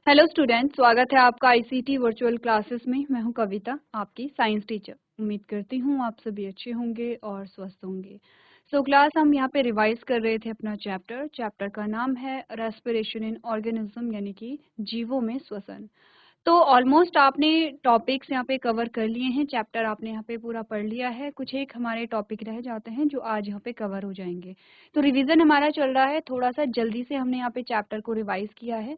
Hello student, स्वागत है आपका आईसीटी वर्चुअल क्लासेस में। मैं हूं कविता, आपकी साइंस टीचर। उम्मीद करती हूं आप सभी अच्छे होंगे और स्वस्थ होंगे। क्लास हम यहां पे रिवाइज कर रहे थे अपना चैप्टर का नाम है रेस्पिरेशन इन ऑर्गेनिज्म, यानी कि जीवों में श्वसन। तो ऑलमोस्ट आपने टॉपिक्स यहाँ पे कवर कर लिए हैं, चैप्टर आपने यहाँ पे पूरा पढ़ लिया है। कुछ एक हमारे टॉपिक रह जाते हैं जो आज यहाँ पे कवर हो जाएंगे। तो रिवीजन हमारा चल रहा है, थोड़ा सा जल्दी से हमने यहाँ पे चैप्टर को रिवाइज किया है।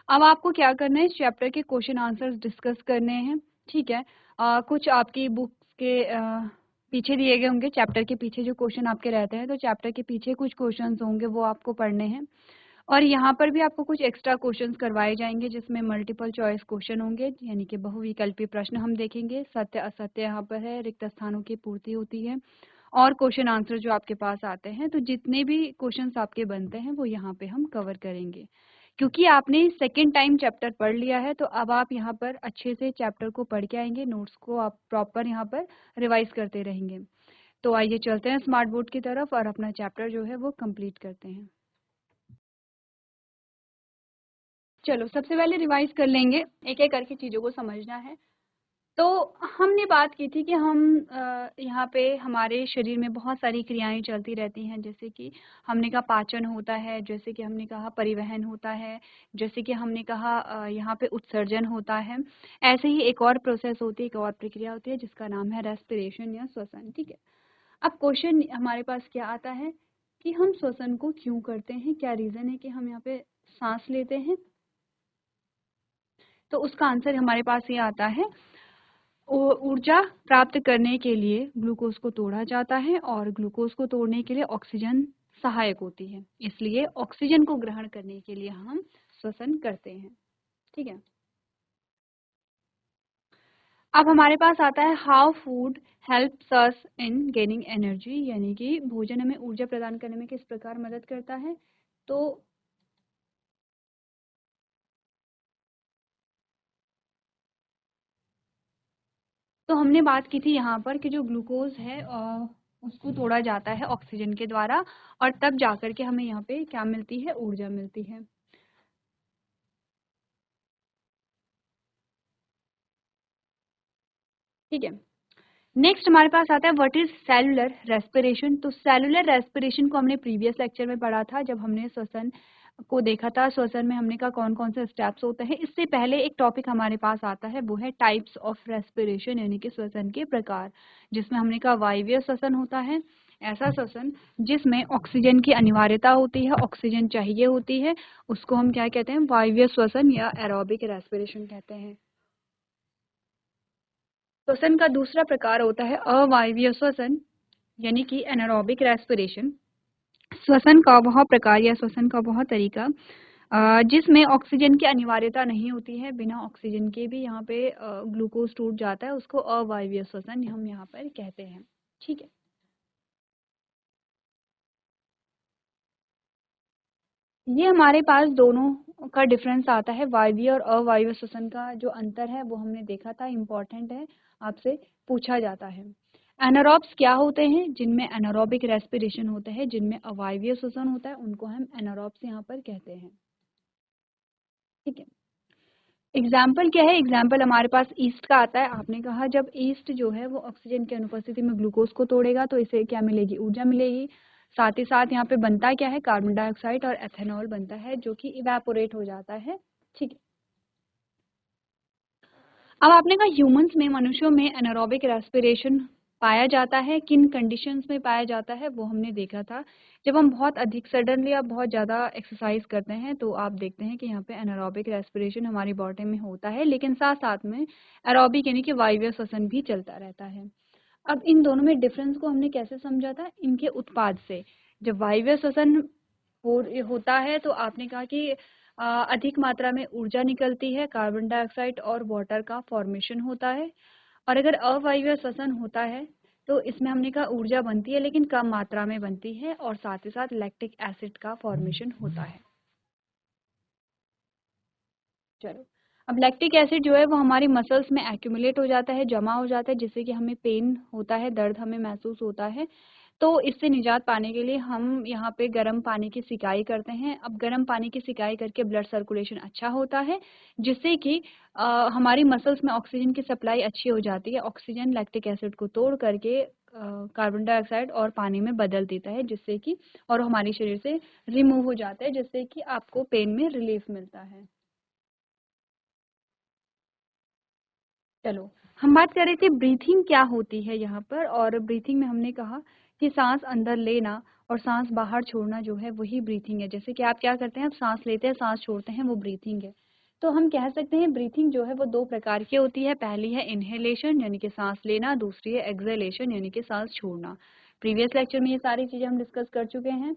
अब आपको क्या करना है, इस चैप्टर के क्वेश्चन आंसर्स डिस्कस करने हैं। ठीक है, कुछ आपकी बुक्स के पीछे दिए गए होंगे, चैप्टर के पीछे जो क्वेश्चन आपके रहते हैं, तो चैप्टर के पीछे कुछ क्वेश्चंस होंगे, वो आपको पढ़ने हैं। और यहाँ पर भी आपको कुछ एक्स्ट्रा क्वेश्चंस करवाए जाएंगे जिसमें मल्टीपल चॉइस क्वेश्चन होंगे, यानी कि बहुविकल्पी प्रश्न हम देखेंगे। सत्य असत्य यहाँ पर है, रिक्त स्थानों की पूर्ति होती है और क्वेश्चन आंसर जो आपके पास आते हैं। तो जितने भी क्वेश्चंस आपके बनते हैं वो यहाँ पे हम कवर करेंगे। क्योंकि आपने सेकेंड टाइम चैप्टर पढ़ लिया है, तो अब आप यहाँ पर अच्छे से चैप्टर को पढ़ के आएंगे, नोट्स को आप प्रॉपर यहाँ पर रिवाइज करते रहेंगे। तो आइए चलते हैं स्मार्ट बोर्ड की तरफ और अपना चैप्टर जो है वो कंप्लीट करते हैं। चलो सबसे पहले रिवाइज कर लेंगे, एक एक करके चीज़ों को समझना है। तो हमने बात की थी कि हम यहाँ पे हमारे शरीर में बहुत सारी क्रियाएं चलती रहती हैं, जैसे कि हमने कहा पाचन होता है, जैसे कि हमने कहा परिवहन होता है, जैसे कि हमने कहा यहाँ पे उत्सर्जन होता है। ऐसे ही एक और प्रोसेस होती है, एक और प्रक्रिया होती है जिसका नाम है रेस्पिरेशन या श्वसन। ठीक है, अब क्वेश्चन हमारे पास क्या आता है कि हम श्वसन को क्यों करते हैं, क्या रीज़न है कि हम यहाँ पे सांस लेते हैं। तो उसका आंसर हमारे पास ये आता है, ऊर्जा प्राप्त करने के लिए ग्लूकोज को तोड़ा जाता है और ग्लूकोज को तोड़ने के लिए ऑक्सीजन सहायक होती है, इसलिए ऑक्सीजन को ग्रहण करने के लिए हम श्वसन करते हैं। ठीक है, अब हमारे पास आता है how food helps us in gaining energy, यानी कि भोजन हमें ऊर्जा प्रदान करने में किस प्रकार मदद करता है। तो हमने बात की थी यहाँ पर कि जो ग्लूकोज है उसको तोड़ा जाता है ऑक्सीजन के द्वारा, और तब जाकर के हमें यहाँ पे क्या मिलती है, ऊर्जा मिलती है। ठीक है, नेक्स्ट हमारे पास आता है व्हाट इज सेलुलर रेस्पिरेशन। तो सेलुलर रेस्पिरेशन को हमने प्रीवियस लेक्चर में पढ़ा था, जब हमने श्वसन को देखा था। श्वसन में हमने कहा कौन कौन से स्टेप्स होते हैं। इससे पहले एक टॉपिक हमारे पास आता है, वो है टाइप्स ऑफ रेस्पिरेशन, यानी कि श्वसन के प्रकार, जिसमें हमने कहा वायवीय श्वसन होता है, ऐसा श्वसन जिसमें ऑक्सीजन की अनिवार्यता होती है, ऑक्सीजन चाहिए होती है, उसको हम क्या कहते हैं, वायवीय श्वसन या एरोबिक रेस्पिरेशन कहते हैं। श्वसन का दूसरा प्रकार होता है अवायवीय श्वसन, यानी कि एनारोबिक रेस्पिरेशन। श्वसन का वह प्रकार या श्वसन का वह तरीका जिसमें ऑक्सीजन की अनिवार्यता नहीं होती है, बिना ऑक्सीजन के भी यहाँ पे ग्लूकोज टूट जाता है, उसको अवायवीय श्वसन हम यहाँ पर कहते हैं। ठीक है, ये हमारे पास दोनों का डिफरेंस आता है, वायवीय और अवायवीय श्वसन का जो अंतर है वो हमने देखा था, इम्पोर्टेंट है, आपसे पूछा जाता है। एनारोब्स क्या होते हैं, जिनमें एनारोबिक रेस्पिरेशन होता है, जिनमें अवायवीय श्वसन होता है, उनको हम एनारोब्स यहाँ पर कहते हैं। ठीक है, एग्जाम्पल क्या है, एग्जाम्पल हमारे पास ईस्ट का आता है। आपने कहा जब ईस्ट जो है वो ऑक्सीजन की अनुपस्थिति में ग्लूकोज को तोड़ेगा तो इसे क्या मिलेगी, ऊर्जा मिलेगी। साथ ही साथ यहाँ पे बनता क्या है, कार्बन डाइऑक्साइड और एथेनॉल बनता है, जो कि इवेपोरेट हो जाता है। ठीक है, अब आपने कहा ह्यूमंस में, मनुष्यों में एनारोबिक रेस्पिरेशन पाया जाता है, किन कंडीशंस में पाया जाता है वो हमने देखा था। जब हम बहुत अधिक सडनली या बहुत ज़्यादा एक्सरसाइज करते हैं तो आप देखते हैं कि यहाँ पे एनारोबिक रेस्पिरेशन हमारी बॉडी में होता है, लेकिन साथ साथ में एरोबिक यानी कि वायवीय श्वसन भी चलता रहता है। अब इन दोनों में डिफरेंस को हमने कैसे समझा था, इनके उत्पाद से। जब वायवीय श्वसन होता है तो आपने कहा कि अधिक मात्रा में ऊर्जा निकलती है, कार्बन डाइऑक्साइड और वाटर का फॉर्मेशन होता है। और अगर अवायवीय श्वसन होता है तो इसमें हमने कहा ऊर्जा बनती है लेकिन कम मात्रा में बनती है, और साथ ही साथ लैक्टिक एसिड का फॉर्मेशन होता है। चलो, अब लैक्टिक एसिड जो है वो हमारी मसल्स में एक्यूमुलेट हो जाता है, जमा हो जाता है, जिससे कि हमें पेन होता है, दर्द हमें महसूस होता है। तो इससे निजात पाने के लिए हम यहाँ पे गर्म पानी की सिकाई करते हैं। अब गर्म पानी की सिकाई करके ब्लड सर्कुलेशन अच्छा होता है, जिससे कि हमारी मसल्स में ऑक्सीजन की सप्लाई अच्छी हो जाती है। ऑक्सीजन लैक्टिक एसिड को तोड़ करके कार्बन डाइऑक्साइड और पानी में बदल देता है, जिससे कि और हमारे शरीर से रिमूव हो जाता है, जिससे कि आपको पेन में रिलीफ मिलता है। चलो, हम बात कर रहे थे ब्रीथिंग क्या होती है यहाँ पर, और ब्रीथिंग में हमने कहा कि सांस अंदर लेना और सांस बाहर छोड़ना जो है वही ब्रीथिंग है। जैसे कि आप क्या करते हैं, आप सांस लेते हैं, सांस छोड़ते हैं, वो ब्रीथिंग है। तो हम कह सकते हैं ब्रीथिंग जो है वो दो प्रकार की होती है। पहली है इनहेलेशन यानी कि सांस लेना, दूसरी है एक्सहेलेशन यानी कि सांस छोड़ना। प्रीवियस लेक्चर में ये सारी चीजें हम डिस्कस कर चुके हैं,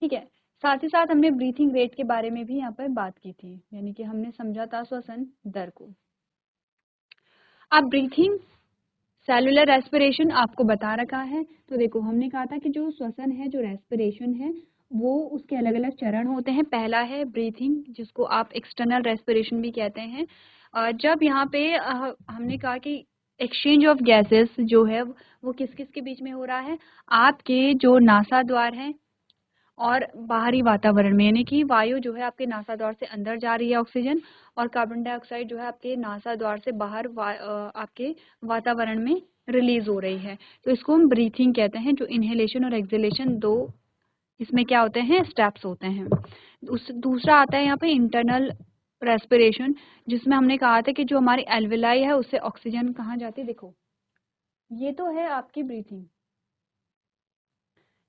ठीक है। साथ ही साथ हमने ब्रीथिंग रेट के बारे में भी यहाँ पर बात की थी, यानी कि हमने समझा था श्वसन दर को। अब ब्रीथिंग सेलुलर रेस्पिरेशन आपको बता रखा है। तो देखो, हमने कहा था कि जो श्वसन है, जो रेस्पिरेशन है, वो उसके अलग अलग चरण होते हैं। पहला है ब्रीथिंग, जिसको आप एक्सटर्नल रेस्पिरेशन भी कहते हैं। जब यहाँ पे हमने कहा कि एक्सचेंज ऑफ गैसेस जो है वो किस किस के बीच में हो रहा है, आपके जो नासा द्वार है और बाहरी वातावरण में, यानी कि वायु जो है आपके नासा द्वार से अंदर जा रही है ऑक्सीजन, और कार्बन डाइऑक्साइड जो है आपके नासा द्वार से बाहर आपके वातावरण में रिलीज हो रही है। तो इसको हम ब्रीथिंग कहते हैं। जो इनहेलेशन और एक्सहेलेशन दो इसमें क्या होते हैं, स्टेप्स होते हैं। दूसरा आता है यहाँ पे इंटरनल रेस्पिरेशन, जिसमें हमने कहा था कि जो हमारी एल्वेलाई है उससे ऑक्सीजन कहाँ जाती है। देखो, ये तो है आपकी ब्रीथिंग।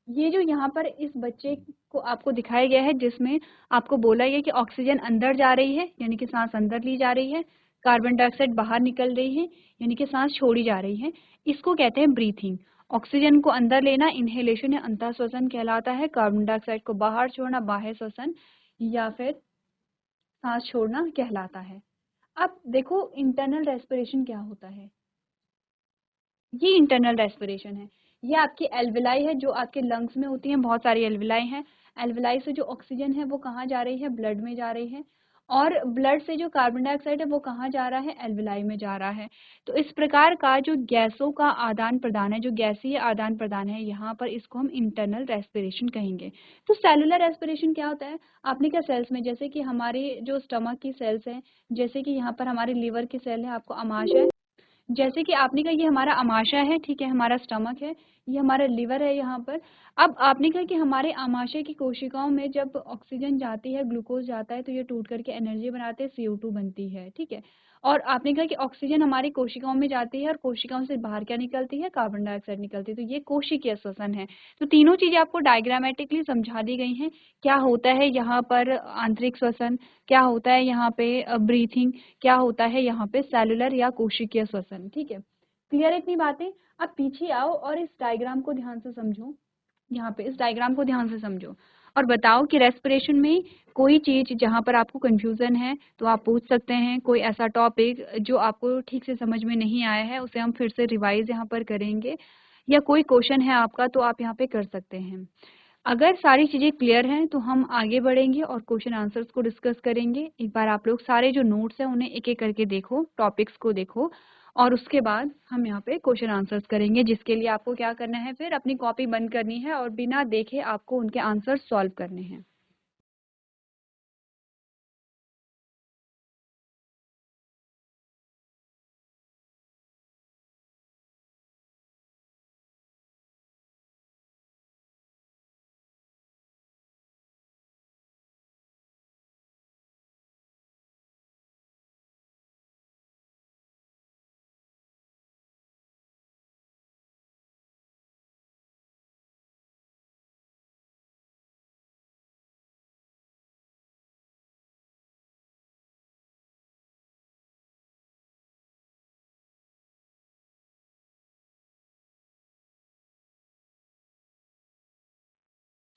ये जो यहाँ पर इस बच्चे को आपको दिखाया गया है, जिसमें आपको बोला गया कि ऑक्सीजन अंदर जा रही है यानी कि सांस अंदर ली जा रही है, कार्बन डाइऑक्साइड बाहर निकल रही है यानी कि सांस छोड़ी जा रही है, इसको कहते हैं ब्रीथिंग। ऑक्सीजन को अंदर लेना इनहेलेशन या अंतः श्वसन कहलाता है। कार्बन डाइऑक्साइड को बाहर छोड़ना बाह्य श्वसन या फिर सांस छोड़ना कहलाता है। अब देखो, इंटरनल रेस्पिरेशन क्या होता है। ये इंटरनल रेस्पिरेशन है। ये आपकी एल्वेलाई है जो आपके लंग्स में होती हैं। बहुत सारी एल्वेलाई हैं। एल्वेलाई से जो ऑक्सीजन है वो कहाँ जा रही है, ब्लड में जा रही है, और ब्लड से जो कार्बन डाइऑक्साइड है वो कहाँ जा रहा है, एल्वेलाई में जा रहा है। तो इस प्रकार का जो गैसों का आदान प्रदान है, जो गैसीय आदान प्रदान है, यहाँ पर इसको हम इंटरनल रेस्पिरेशन कहेंगे। तो सेलुलर रेस्पिरेशन क्या होता है, आपने क्या सेल्स में, जैसे कि हमारे जो स्टमक की सेल्स हैं, जैसे कि यहाँ पर हमारे लीवर की सेल है, आपको आमाशय, जैसे कि आपने कहा ये हमारा आमाशय है, ठीक है, हमारा स्टमक है, ये हमारा लिवर है यहाँ पर। अब आपने कहा कि हमारे आमाशय की कोशिकाओं में जब ऑक्सीजन जाती है, ग्लूकोज जाता है, तो ये टूट करके एनर्जी बनाते हैं, CO2 बनती है, ठीक है। और आपने कहा कि ऑक्सीजन हमारी कोशिकाओं में जाती है और कोशिकाओं से बाहर क्या निकलती है, कार्बन डाइऑक्साइड निकलती है। तो ये कोशिकीय श्वसन है। तो तीनों चीजें आपको डायग्रामेटिकली समझा दी गई हैं। क्या होता है यहाँ पर आंतरिक श्वसन, क्या होता है यहाँ पे ब्रीथिंग, क्या होता है यहाँ पे सेलुलर या कोशिकीय श्वसन, ठीक है। क्लियर है इतनी बातें। अब पीछे आओ और इस डायग्राम को ध्यान से समझो। यहाँ पे इस डायग्राम को ध्यान से समझो और बताओ कि रेस्पिरेशन में कोई चीज जहाँ पर आपको कंफ्यूजन है तो आप पूछ सकते हैं। कोई ऐसा टॉपिक जो आपको ठीक से समझ में नहीं आया है उसे हम फिर से रिवाइज यहाँ पर करेंगे, या कोई क्वेश्चन है आपका तो आप यहाँ पे कर सकते हैं। अगर सारी चीज़ें क्लियर हैं तो हम आगे बढ़ेंगे और क्वेश्चन आंसर्स को डिस्कस करेंगे। एक बार आप लोग सारे जो नोट्स हैं उन्हें एक एक करके देखो, टॉपिक्स को देखो, और उसके बाद हम यहाँ पे क्वेश्चन आंसर्स करेंगे, जिसके लिए आपको क्या करना है, फिर अपनी कॉपी बंद करनी है और बिना देखे आपको उनके आंसर सॉल्व करने हैं।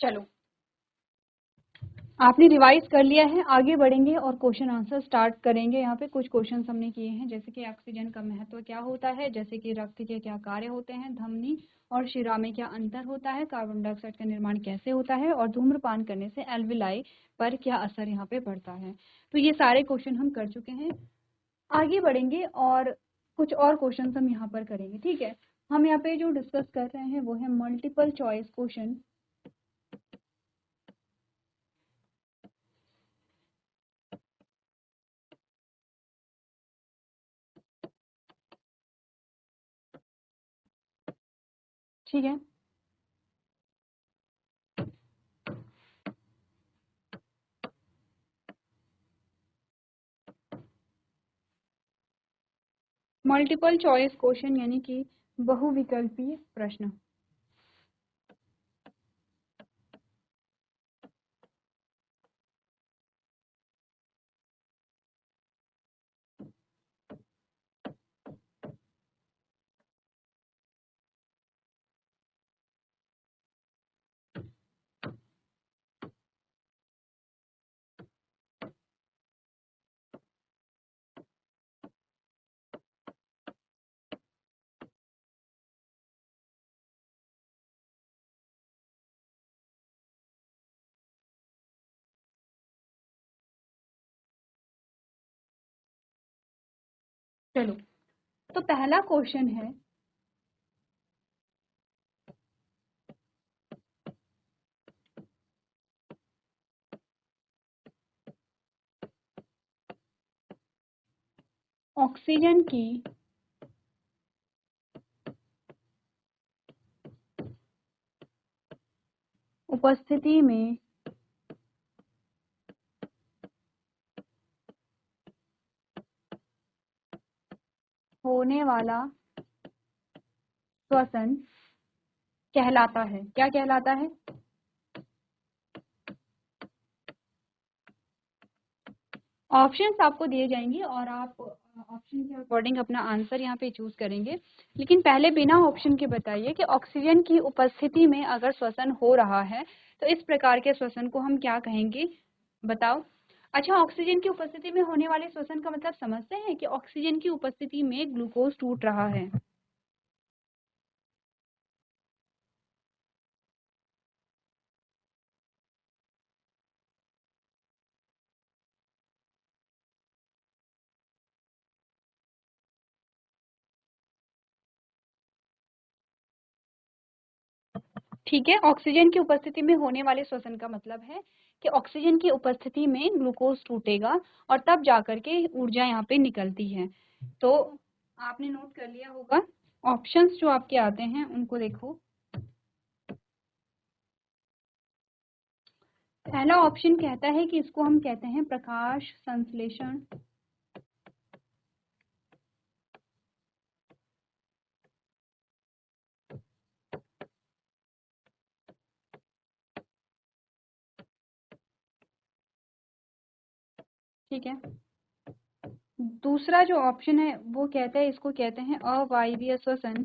चलो, आपने रिवाइज कर लिया है, आगे बढ़ेंगे और क्वेश्चन आंसर स्टार्ट करेंगे। यहाँ पे कुछ क्वेश्चन हमने किए हैं, जैसे कि ऑक्सीजन का महत्व क्या होता है, जैसे कि रक्त के क्या कार्य होते हैं, धमनी और शिरा में क्या अंतर होता है, कार्बन डाइऑक्साइड का निर्माण कैसे होता है, और धूम्रपान करने से एल्विलाई पर क्या असर यहाँ पे पड़ता है। तो ये सारे क्वेश्चन हम कर चुके हैं। आगे बढ़ेंगे और कुछ और क्वेश्चन हम यहाँ पर करेंगे, ठीक है। हम यहाँ पे जो डिस्कस कर रहे हैं वो है मल्टीपल चॉइस क्वेश्चन। ठीक है, मल्टीपल चॉइस क्वेश्चन यानी कि बहुविकल्पीय प्रश्न। चलो, तो पहला क्वेश्चन है, ऑक्सीजन की उपस्थिति में होने वाला श्वसन कहलाता है, क्या कहलाता है? ऑप्शंस आपको दिए जाएंगे और आप ऑप्शन के अकॉर्डिंग अपना आंसर यहाँ पे चूज करेंगे। लेकिन पहले बिना ऑप्शन के बताइए कि ऑक्सीजन की उपस्थिति में अगर श्वसन हो रहा है तो इस प्रकार के श्वसन को हम क्या कहेंगे, बताओ। अच्छा, ऑक्सीजन की उपस्थिति में होने वाले श्वसन का मतलब समझते हैं कि ऑक्सीजन की उपस्थिति में ग्लूकोज टूट रहा है। ठीक है, ऑक्सीजन की उपस्थिति में होने वाले श्वसन का मतलब है कि ऑक्सीजन की उपस्थिति में ग्लूकोज टूटेगा और तब जाकर के ऊर्जा यहाँ पे निकलती है। तो आपने नोट कर लिया होगा। ऑप्शंस जो आपके आते हैं उनको देखो। पहला ऑप्शन कहता है कि इसको हम कहते हैं प्रकाश संश्लेषण। ठीक है, दूसरा जो ऑप्शन है वो कहता है, इसको कहते हैं अवायवीय श्वसन।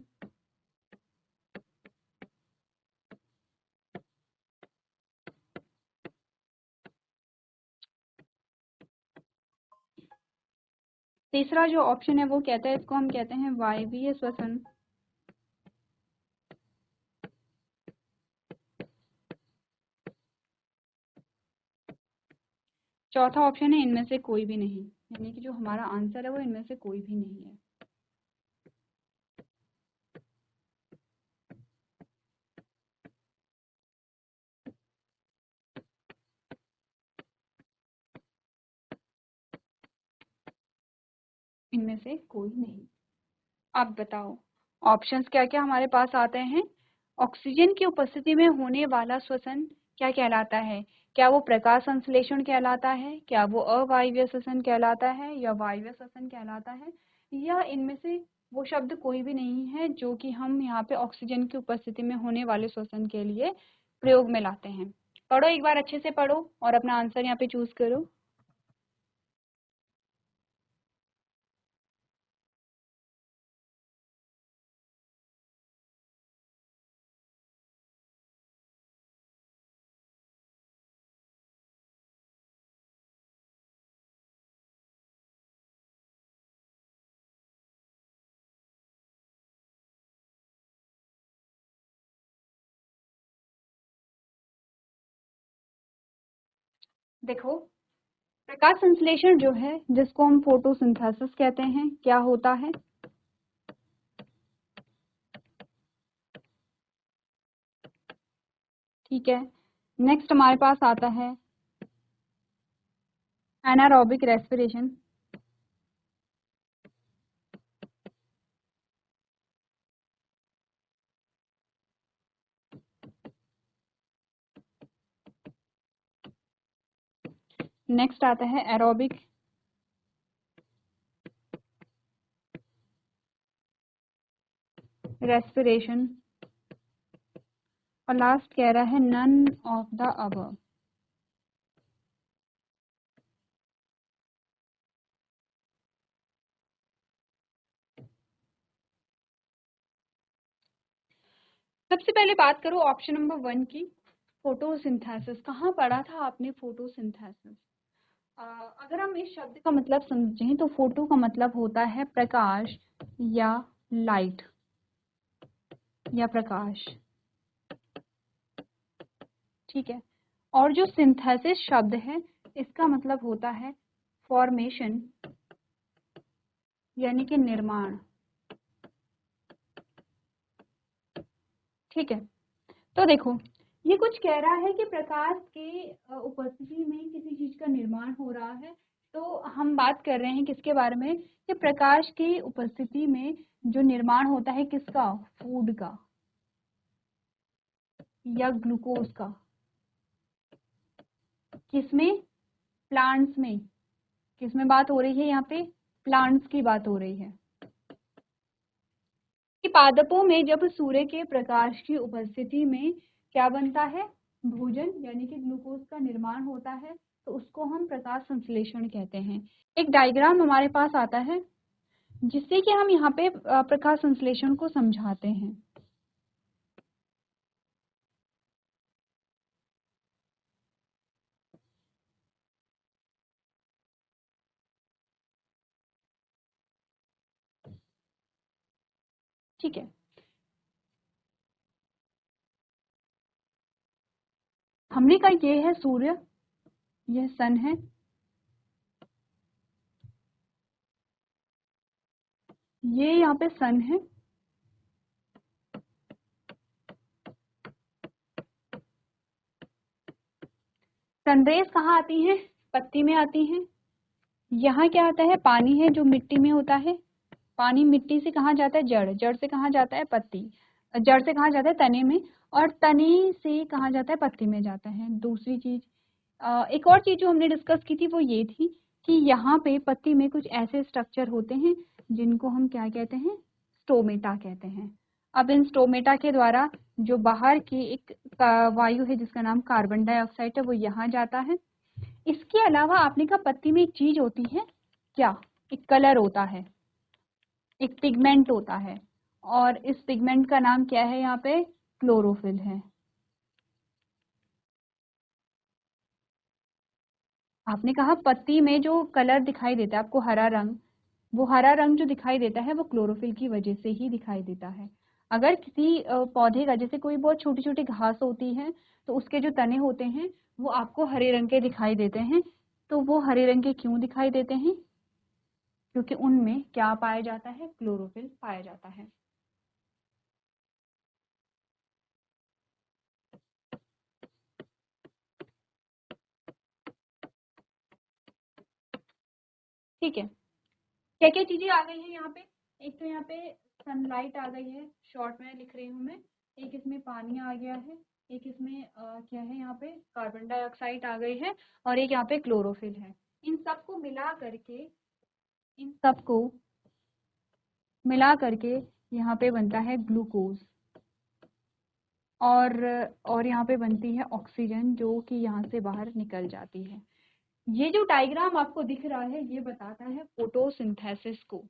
तीसरा जो ऑप्शन है वो कहता है, इसको हम कहते हैं वायवीय श्वसन। चौथा ऑप्शन है इनमें से कोई भी नहीं, यानी कि जो हमारा आंसर है वो इनमें से कोई भी नहीं है। इनमें से कोई नहीं। अब बताओ ऑप्शंस क्या क्या हमारे पास आते हैं। ऑक्सीजन की उपस्थिति में होने वाला श्वसन क्या कहलाता है? क्या वो प्रकाश संश्लेषण कहलाता है, क्या वो अवायवीय श्वसन कहलाता है, या वायवीय श्वसन कहलाता है, या इनमें से वो शब्द कोई भी नहीं है जो कि हम यहाँ पे ऑक्सीजन की उपस्थिति में होने वाले श्वसन के लिए प्रयोग में लाते हैं। पढ़ो, एक बार अच्छे से पढ़ो और अपना आंसर यहाँ पे चूज करो। देखो, प्रकाश संश्लेषण जो है, जिसको हम फोटोसिंथेसिस कहते हैं, क्या होता है? ठीक है, नेक्स्ट हमारे पास आता है एनारोबिक रेस्पिरेशन। नेक्स्ट आता है एरोबिक रेस्पिरेशन और लास्ट कह रहा है नन ऑफ द अबव। सबसे पहले बात करो ऑप्शन नंबर 1 की, फोटोसिंथेसिस। कहाँ पढ़ा था आपने फोटोसिंथेसिस? अगर हम इस शब्द का मतलब समझें तो फोटो का मतलब होता है प्रकाश या लाइट या प्रकाश, ठीक है। और जो सिंथेसिस शब्द है इसका मतलब होता है फॉर्मेशन यानी कि निर्माण, ठीक है। तो देखो ये कुछ कह रहा है कि प्रकाश के उपस्थिति में किसी चीज का निर्माण हो रहा है। तो हम बात कर रहे हैं किसके बारे में कि प्रकाश की उपस्थिति में जो निर्माण होता है किसका, फूड का या ग्लूकोज का। किसमें, प्लांट्स में। किसमें बात हो रही है यहाँ पे, प्लांट्स की बात हो रही है। कि पादपों में जब सूर्य के प्रकाश की उपस्थिति में क्या बनता है, भोजन यानी कि ग्लूकोज का निर्माण होता है, तो उसको हम प्रकाश संश्लेषण कहते हैं। एक डायग्राम हमारे पास आता है जिससे कि हम यहाँ पे प्रकाश संश्लेषण को समझाते हैं। ठीक है, हमने कहा ये है सूर्य, यह सन है, ये यहाँ पे सन है, सनरेज कहाँ आती हैं, पत्ती में आती हैं। यहाँ क्या आता है, पानी है जो मिट्टी में होता है। पानी मिट्टी से कहाँ जाता है, जड़, जड़ से कहाँ जाता है, पत्ती, जड़ से कहाँ जाता है, तने में, और तने से कहाँ जाता है, पत्ती में जाता है। दूसरी चीज, एक और चीज जो हमने डिस्कस की थी वो ये थी कि यहाँ पे पत्ती में कुछ ऐसे स्ट्रक्चर होते हैं जिनको हम क्या कहते हैं, स्टोमेटा कहते हैं। अब इन स्टोमेटा के द्वारा जो बाहर की एक वायु है जिसका नाम कार्बन डाइऑक्साइड है वो यहाँ जाता है। इसके अलावा आपने कहा पत्ती में एक चीज होती है, क्या, एक कलर होता है, एक पिगमेंट होता है, और इस पिगमेंट का नाम क्या है, यहाँ पे क्लोरोफिल है। आपने कहा पत्ती में जो कलर दिखाई देता है आपको, हरा रंग, वो हरा रंग जो दिखाई देता है वो क्लोरोफिल की वजह से ही दिखाई देता है। अगर किसी पौधे का, जैसे कोई बहुत छोटी छोटी घास होती है तो उसके जो तने होते हैं वो आपको हरे रंग के दिखाई देते हैं। तो वो हरे रंग के क्यों दिखाई देते हैं, क्योंकि उनमें क्या पाया जाता है, क्लोरोफिल पाया जाता है। ठीक है, क्या क्या चीजें आ गई है यहाँ पे, एक तो यहाँ पे सनलाइट आ गई है, शॉर्ट में लिख रही हूँ मैं। एक इसमें पानी आ गया है, एक इसमें क्या है, यहाँ पे कार्बन डाइऑक्साइड आ गई है, और एक यहाँ पे क्लोरोफिल है। इन सबको मिला करके, इन सबको मिला करके यहाँ पे बनता है ग्लूकोज, और यहाँ पे बनती है ऑक्सीजन जो कि यहाँ से बाहर निकल जाती है। ये जो डायग्राम आपको दिख रहा है ये बताता है फोटोसिंथेसिस को,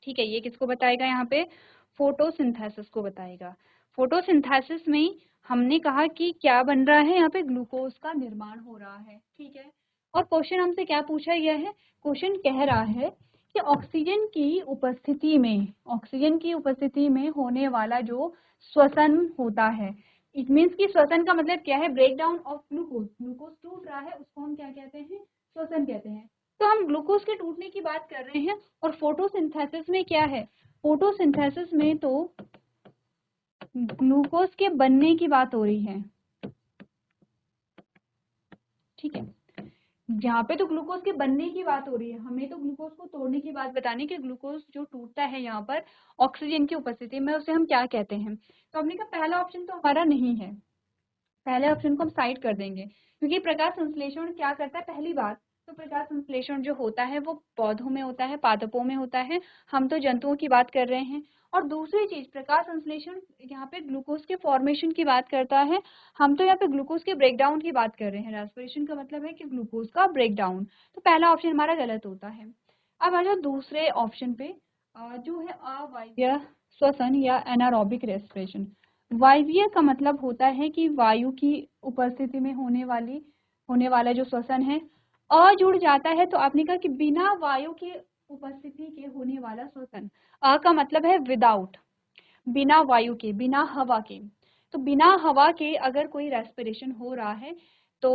ठीक है। ये किसको बताएगा, यहाँ पे फोटोसिंथेसिस को बताएगा। फोटोसिंथेसिस में हमने कहा कि क्या बन रहा है, यहाँ पे ग्लूकोज का निर्माण हो रहा है, ठीक है। और क्वेश्चन हमसे क्या पूछा गया है, क्वेश्चन कह रहा है कि ऑक्सीजन की उपस्थिति में, ऑक्सीजन की उपस्थिति में होने वाला जो श्वसन होता है, इट मीन्स कि श्वसन का मतलब क्या है, break down of glucose, glucose टूट रहा है उसको हम क्या कहते हैं, श्वसन कहते हैं। तो हम ग्लूकोज के टूटने की बात कर रहे हैं, और फोटोसिंथेसिस में क्या है, फोटोसिंथेसिस में तो ग्लूकोज के बनने की बात हो रही है। ठीक है। यहाँ पे तो ग्लूकोज के बनने की बात हो रही है, हमें तो ग्लूकोज को तोड़ने की बात बतानी कि ग्लूकोज जो टूटता है यहाँ पर ऑक्सीजन की उपस्थिति में, उसे हम क्या कहते हैं। तो हमने कहा पहला ऑप्शन तो हमारा नहीं है, पहले ऑप्शन को हम साइड कर देंगे, क्योंकि प्रकाश संश्लेषण क्या करता है। पहली बात तो प्रकाश संश्लेषण जो होता है वो पौधों में होता है, पादपों में होता है, हम तो जंतुओं की बात कर रहे हैं। और दूसरी चीज, प्रकाश संश्लेषण यहाँ पे ग्लूकोज के फॉर्मेशन की बात करता है, हम तो यहाँ पे ग्लूकोज के ब्रेकडाउन की बात कर रहे हैं। रेस्पिरेशन का मतलब है कि ग्लूकोज का ब्रेकडाउन, तो पहला ऑप्शन हमारा गलत होता है। अब आ जाओ दूसरे ऑप्शन पे, जो है अवायवीय श्वसन या एनारोबिक रेस्पिरेशन। वायवीय का मतलब होता है कि वायु की उपस्थिति में होने वाला जो श्वसन है। अ जुड़ जाता है तो आपने कहा कि बिना वायु के उपस्थिति के होने वाला श्वसन। अ का मतलब है विदाउट, बिना वायु के, बिना हवा के। तो बिना हवा के अगर कोई रेस्पिरेशन हो रहा है तो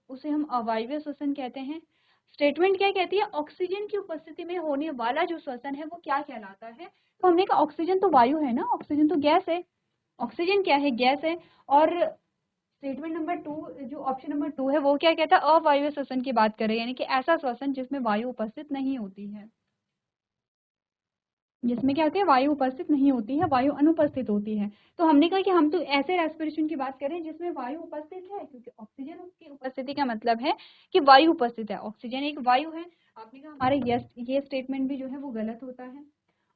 उसे हम अवायवीय श्वसन कहते हैं। स्टेटमेंट क्या कहती है, ऑक्सीजन की उपस्थिति में होने वाला जो श्वसन है वो क्या कहलाता है। तो हमने कहा ऑक्सीजन तो वायु है ना, ऑक्सीजन तो गैस है, ऑक्सीजन क्या है, गैस है। और स्टेटमेंट नंबर 2, जो ऑप्शन नंबर 2 है वो क्या कहता है, अवायवीय श्वसन की बात करें, यानी कि ऐसा श्वसन जिसमें वायु उपस्थित नहीं होती है, जिसमें क्या होती है, वायु उपस्थित नहीं होती है, वायु अनुपस्थित होती है। तो हमने कहा कि हम तो ऐसे रेस्पिरेशन की बात करें जिसमें वायु उपस्थित है, क्योंकि ऑक्सीजन की उपस्थिति का मतलब है कि वायु उपस्थित है, ऑक्सीजन एक वायु है। आपने कहा हमारे ये स्टेटमेंट भी जो है वो गलत होता है।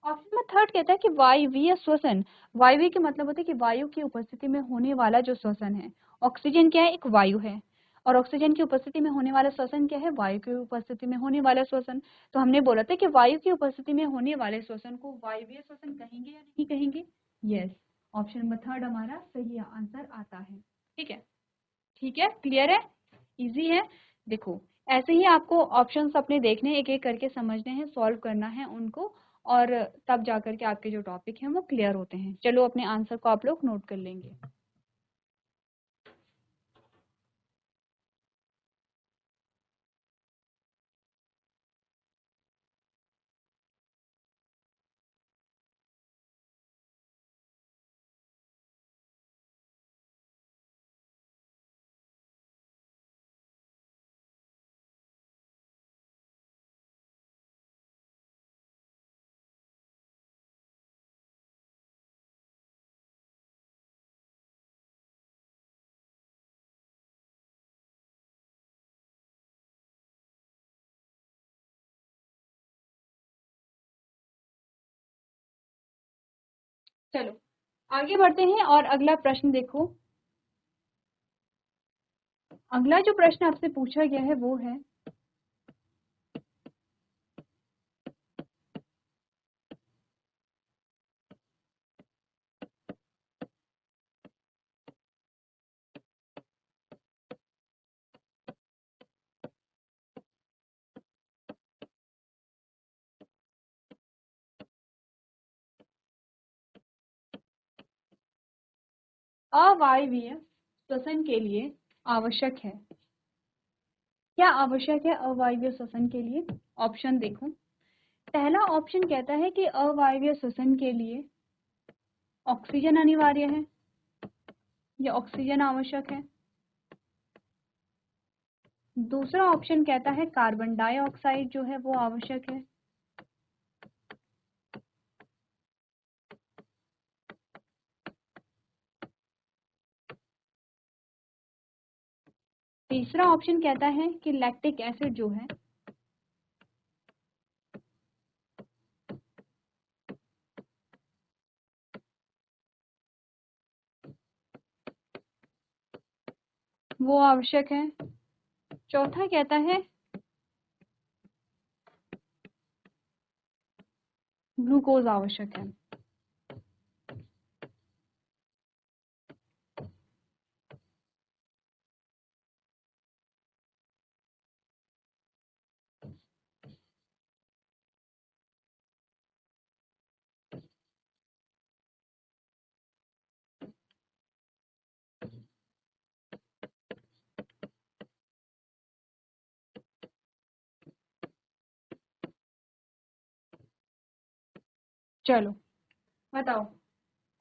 ऑप्शन नंबर थर्ड कहता है कि वायवीय श्वसन, वायवीय के मतलब होता है कि वायु की उपस्थिति में होने वाला जो श्वसन है। ऑक्सीजन क्या है, एक वायु है, और ऑक्सीजन की उपस्थिति में होने वाला श्वसन क्या है, वायु की उपस्थिति में होने वाला श्वसन। तो हमने बोला था कि वायु की उपस्थिति में होने वाले श्वसन को वायवीय श्वसन कहेंगे या नहीं कहेंगे। यस, ऑप्शन नंबर थर्ड हमारा सही आंसर आता है। ठीक है, ठीक है, क्लियर है, इजी है। देखो ऐसे ही आपको ऑप्शंस अपने देखने, एक एक करके समझने हैं, सॉल्व करना है उनको, और तब जाकर के आपके जो टॉपिक हैं वो क्लियर होते हैं। चलो अपने आंसर को आप लोग नोट कर लेंगे। चलो आगे बढ़ते हैं और अगला प्रश्न देखो। अगला जो प्रश्न आपसे पूछा गया है वो है, अवायवीय श्वसन के लिए आवश्यक है। क्या आवश्यक है अवायवीय श्वसन के लिए? ऑप्शन देखो। पहला ऑप्शन कहता है कि अवायवीय श्वसन के लिए ऑक्सीजन अनिवार्य है, या ऑक्सीजन आवश्यक है। दूसरा ऑप्शन कहता है कार्बन डाइऑक्साइड जो है वो आवश्यक है। तीसरा ऑप्शन कहता है कि लैक्टिक एसिड जो है वो आवश्यक है। चौथा कहता है ग्लूकोज आवश्यक है। चलो बताओ,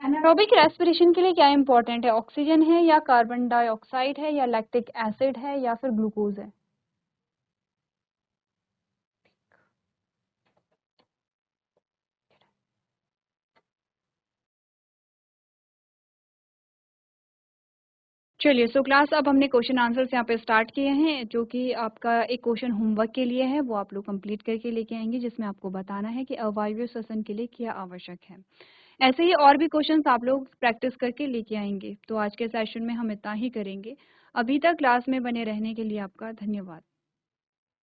एनारोबिक रेस्पिरेशन के लिए क्या इंपॉर्टेंट है? ऑक्सीजन है या कार्बन डाइऑक्साइड है या लैक्टिक एसिड है या फिर ग्लूकोज है? चलिए, सो क्लास अब हमने क्वेश्चन आंसर्स यहाँ पे स्टार्ट किए हैं, जो कि आपका एक क्वेश्चन होमवर्क के लिए है, वो आप लोग कंप्लीट करके लेके आएंगे, जिसमें आपको बताना है कि अवायवीय श्वसन के लिए क्या आवश्यक है। ऐसे ही और भी क्वेश्चंस आप लोग प्रैक्टिस करके लेके आएंगे। तो आज के सेशन में हम इतना ही करेंगे। अभी तक क्लास में बने रहने के लिए आपका धन्यवाद।